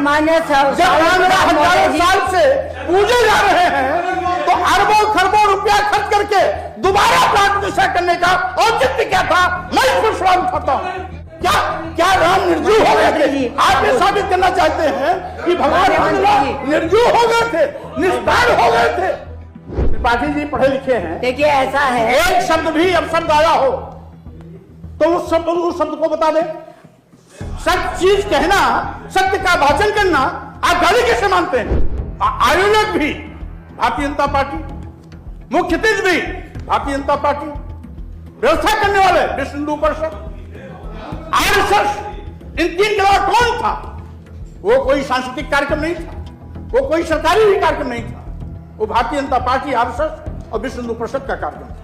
मान्य जब रामलला हजारों साल से पूजे जा रहे हैं तो अरबों खरबों रुपया खर्च करके दोबारा प्राण प्रतिष्ठा करने का औचित्य क्या था? मैं इसको सवाल उठाता हूँ। क्या राम निर्जीव हो गए थे? आप ये साबित करना चाहते हैं कि भगवान रामलला निर्जीव हो गए थे, निस्तार हो गए थे? त्रिपाठी जी पढ़े लिखे हैं। देखिए ऐसा है, एक शब्द भी अपशब्द आया हो तो उस शब्द को बता दे। सत्य चीज कहना, सत्य का वाचन करना आप गाली कैसे मानते हैं? आयोजक भी भारतीय जनता पार्टी, मुख्य अतिथि भी भारतीय जनता पार्टी, व्यवस्था करने वाले विश्व हिंदू परिषद, आरएसएस, इन तीन के अलावा कौन था? वो कोई सांस्कृतिक कार्यक्रम नहीं था, वो कोई सरकारी भी कार्यक्रम नहीं था, वो भारतीय जनता पार्टी, आरएसएस और विश्व हिंदू परिषद का कार्यक्रम था।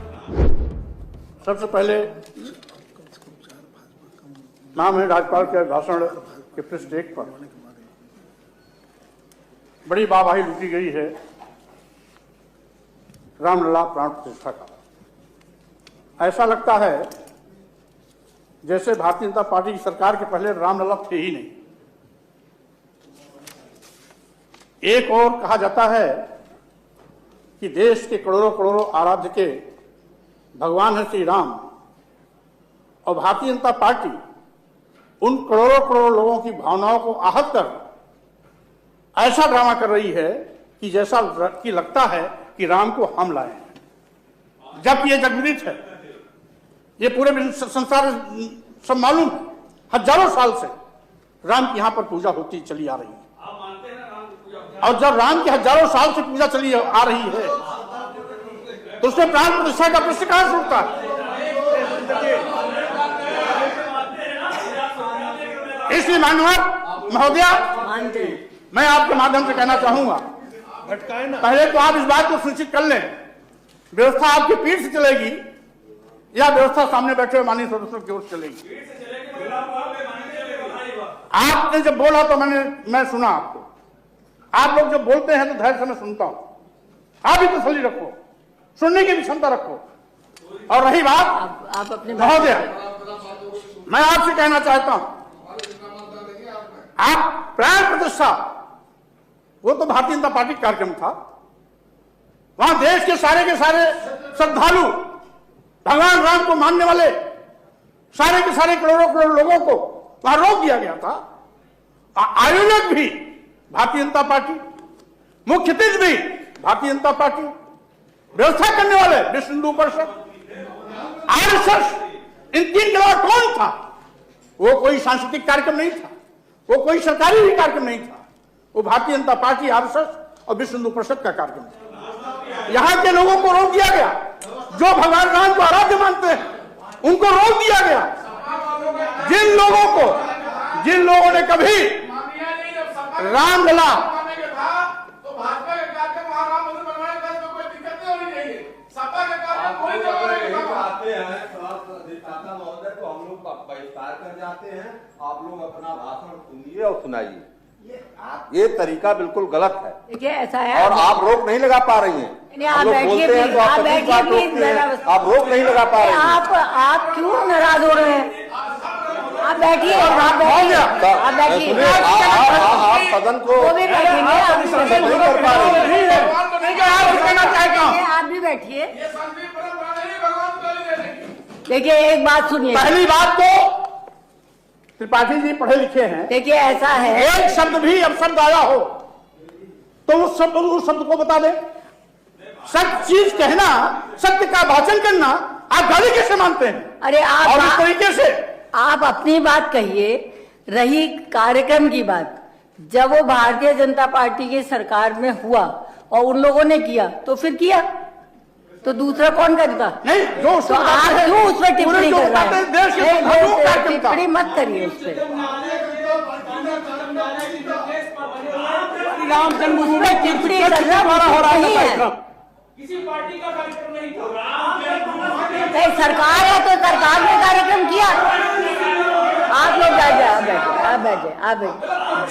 सबसे पहले नाम है राज्यपाल के भाषण के पृष्ठ 1 पर बड़ी वाहवाही लूटी गई है रामलला प्राण प्रतिष्ठा का। ऐसा लगता है जैसे भारतीय जनता पार्टी की सरकार के पहले रामलला थे ही नहीं। एक और कहा जाता है कि देश के करोड़ों करोड़ों आराध्य के भगवान है श्री राम, और भारतीय जनता पार्टी उन करोड़ों करोड़ों लोगों की भावनाओं को आहत कर ऐसा ड्रामा कर रही है कि जैसा कि लगता है कि राम को हम लाए हैं, जबकि ये जगविदित है, ये पूरे संसार सब मालूम है। हजारों साल से राम की यहां पर पूजा होती चली आ रही है, और जब राम की हजारों साल से पूजा चली आ रही है तो उसमें प्राण प्रतिष्ठा का प्रश्न कहां से उठता है? इसलिए माननीय महोदया, मैं आपके माध्यम से कहना चाहूंगा, पहले तो आप इस बात को सुनिश्चित कर लें, व्यवस्था आपकी पीठ से चलेगी या व्यवस्था सामने बैठे हुए माननीय सदस्यों की ओर से चलेगी? आपने जब बोला तो मैं सुना आपको। आप लोग जब बोलते हैं तो धैर्य से मैं सुनता हूं। आप भी तसल्ली रखो, सुनने की भी क्षमता रखो। और रही बात आप अपने महोदया, मैं आपसे कहना चाहता हूं, आप प्राण प्रतिष्ठा वो तो भारतीय जनता पार्टी का कार्यक्रम था, वहां देश के सारे श्रद्धालु, भगवान राम को मानने वाले सारे के सारे करोड़ों करोड़ लोगों को वहां रोक दिया गया था। आयोजक भी भारतीय जनता पार्टी, मुख्य अतिथि भी भारतीय जनता पार्टी, व्यवस्था करने वाले विश्व हिंदू परिषद, आरएसएस, इन तीन के अलावा कौन था? वो कोई सांस्कृतिक कार्यक्रम नहीं था, वो कोई सरकारी भी कार्यक्रम नहीं था, वो भारतीय जनता पार्टी, आरएसएस और विश्व हिंदू परिषद का कार्यक्रम था। यहां के लोगों को रोक दिया गया, जो भगवान राम को आराध्य मानते हैं उनको रोक दिया गया। जिन लोगों ने कभी रामलला बहिष्कार कर जाते हैं, आप लोग अपना भाषण सुनिए और सुनाइए। ये तरीका बिल्कुल गलत है। देखिए ऐसा है, और आप रोक नहीं लगा पा रही हैं। आप बैठिए, आप रोक नहीं लगा पा रही हैं। आप क्यों नाराज हो रहे हैं? आप बैठिए, आप बैठिए। आप सदन को वो भी बैठेंगे, आप नहीं कर पा रही हैं। आप भी बैठिए। देखिए एक बात सुनिए, पहली बात तो त्रिपाठी जी पढ़े लिखे हैं। देखिए ऐसा है, एक शब्द भी अपशब्द आया हो तो उस शब्द को बता दे। सत्य चीज कहना, सत्य का वाचन करना आप गाली कैसे मानते हैं? अरे आप और इस तरीके से आप अपनी बात कहिए। रही कार्यक्रम की बात, जब वो भारतीय जनता पार्टी की सरकार में हुआ और उन लोगों ने किया तो फिर किया, तो दूसरा कौन करता? नहीं, जो तो आप क्यों उस पर टिप्पणी कर रहे हैं? टिप्पणी मत करिए उस पर। राम जन्मभूमि टिप्पणी करना हो रहा है, किसी पार्टी का कार्यक्रम नहीं था। सरकार है तो सरकार ने कार्यक्रम किया। आप लोग बैठे, आप बैठे।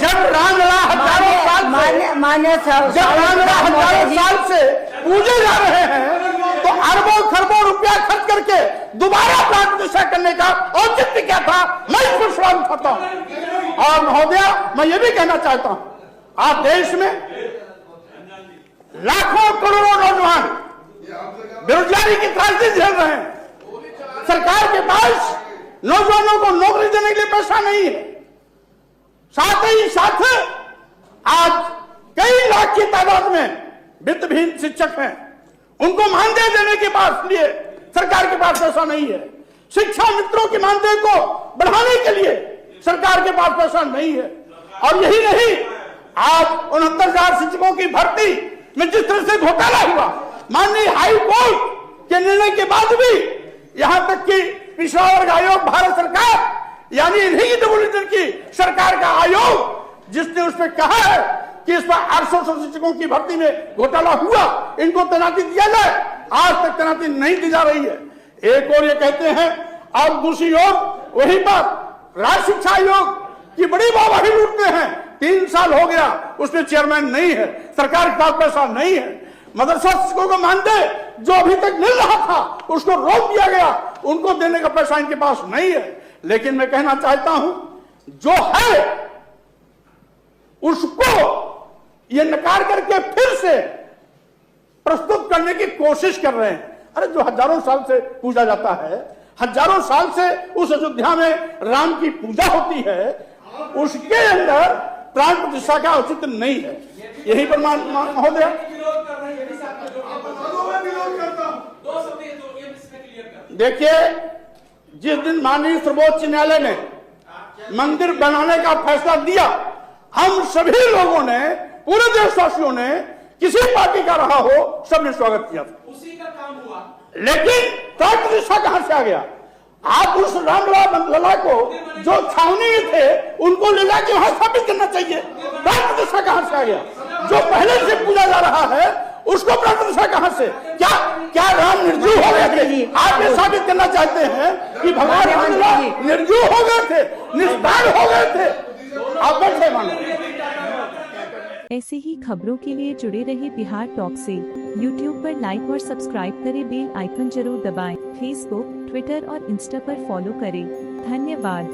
जब रामलला हजारों साल से पूजे जा रहे हैं तो अरबों खरबों रुपया खर्च करके दोबारा प्राण प्रतिष्ठा करने का औचित्य क्या था? मैं इसको सवाल उठाता हूं। और महोदया मैं ये भी कहना चाहता हूं, आज देश में लाखों करोड़ों नौजवान बेरोजगारी की त्रासदी झेल रहे हैं। सरकार के पास नौजवानों को नौकरी देने के लिए पैसा नहीं है। साथ ही साथ आज कई लाख की तादाद में वित्तहीन शिक्षक हैं, उनको मानदेय देने के लिए सरकार के पास पैसा नहीं है। शिक्षा मित्रों की मानदेय को बढ़ाने के लिए सरकार के पास पैसा नहीं है। और यही नहीं, आज 69,000 शिक्षकों की भर्ती में जिस तरह से घोटाला हुआ, माननीय हाई कोर्ट के निर्णय के बाद भी यहां तक कि पिछड़ा वर्ग आयोग भारत सरकार यानी इन्हीं डब्ल्यूएचओ की सरकार का आयोग जिसने उस पर कहा है कि इस पर 800 शिक्षकों की भर्ती में घोटाला हुआ, इनको तैनाती दिया जाए, आज तक तैनाती नहीं दी जा रही है। एक और ये कहते हैं और दूसरी ओर वहीं पर राज्य शिक्षा आयोग की बड़ी वाहवाही लूटते हैं। 3 साल हो गया, उसमें चेयरमैन नहीं है, सरकार के पास पैसा नहीं है। मदरसा शिक्षकों को मानदेय जो अभी तक मिल रहा था उसको रोक दिया गया, उनको देने का पैसा इनके पास नहीं है। लेकिन मैं कहना चाहता हूं, जो है उसको ये नकार करके फिर से प्रस्तुत करने की कोशिश कर रहे हैं। अरे जो हजारों साल से पूजा जाता है, हजारों साल से उस अयोध्या में राम की पूजा होती है, उसके अंदर प्राण प्रतिष्ठा का औचित्य नहीं है। यही पर महोदय देखिए, जिस दिन माननीय सर्वोच्च न्यायालय ने मंदिर बनाने का फैसला दिया, हम सभी लोगों ने, पूरे देशवासियों ने, किसी पार्टी का रहा हो, सबने स्वागत किया था। उसी का काम हुआ। लेकिन प्राण प्रतिष्ठा कहां से आ गया? आप उस रामलला को जो छावनी में थे उनको ले जाके वहां स्थापित करना चाहिए। प्राण प्रतिष्ठा कहां से आ गया? जो पहले से पूजा जा रहा है उसको प्राण प्रतिष्ठा कहां से? क्या राम निर्जीव हो गए थे? आप ये साबित करना चाहते हैं कि भगवान रामलला निर्जीव हो गए थे, निस्तार हो गए थे? आप बैठे मानो। ऐसे ही खबरों के लिए जुड़े रहिए बिहार टॉक से। यूट्यूब पर लाइक और सब्सक्राइब करें, बेल आइकन जरूर दबाएं। फेसबुक, ट्विटर और इंस्टा पर फॉलो करें। धन्यवाद।